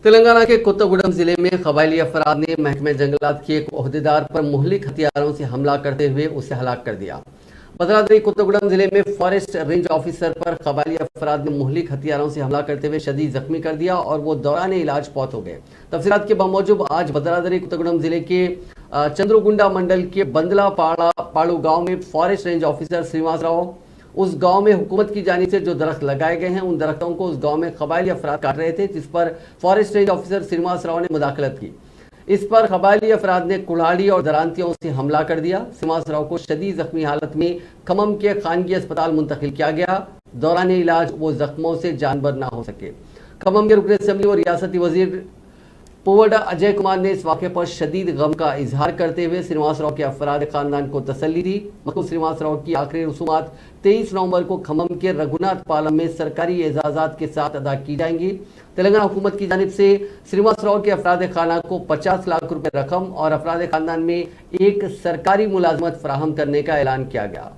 تلنگانہ کے کوتاگوڑم ضلع میں قبائلی افراد نے محکمہ جنگلات کے ایک عہدیدار پر مہلک ہتھیاروں سے حملہ کرتے ہوئے اسے ہلاک کر دیا۔ بدرادری کوتاگوڑم ضلع میں فارسٹ رینج آفیسر پر قبائلی افراد نے مہلک ہتھیاروں سے حملہ کرتے ہوئے شدید زخمی کر دیا اور وہ دوران علاج فوت ہو گئے۔ تفصیلات کے بموجب آج بدرادری کوتاگوڑم ضلع کے چندرگنڈا منڈل کے بندلا پاڑو گاؤں میں فارسٹ رینج آفیسر سریواس راؤ اس گاؤں میں حکومت کی جانب سے جو درخت لگائے گئے ہیں ان درختوں کو اس گاؤں میں قبائلی افراد کاٹ رہے تھے، جس پر فارسٹ رینج آفیسر سریواس راؤ نے مداخلت کی۔ اس پر قبائلی افراد نے کڑھاڑی اور درانتیوں سے حملہ کر دیا۔ سریواس راؤ کو شدید زخمی حالت میں کھمم کے خانگی اسپتال منتقل کیا گیا۔ دوران علاج وہ زخموں سے جان بر نہ ہو سکے۔ کھمم کے رکن اسمبلی اور ریاستی وزیر پووڈا اجے کمار نے اس واقعے پر شدید غم کا اظہار کرتے ہوئے سریواس راؤ کے افراد خاندان کو تسلی دی۔ مقبول سریواس راؤ کی آخری رسومات 23 نومبر کو کھمم کے رگھوناتھ پالم میں سرکاری اعزازات کے ساتھ ادا کی جائیں گی۔ تلنگانہ حکومت کی جانب سے سریواس راؤ کے افراد خانہ کو 50 لاکھ روپے رقم اور افراد خاندان میں ایک سرکاری ملازمت فراہم کرنے کا اعلان کیا گیا۔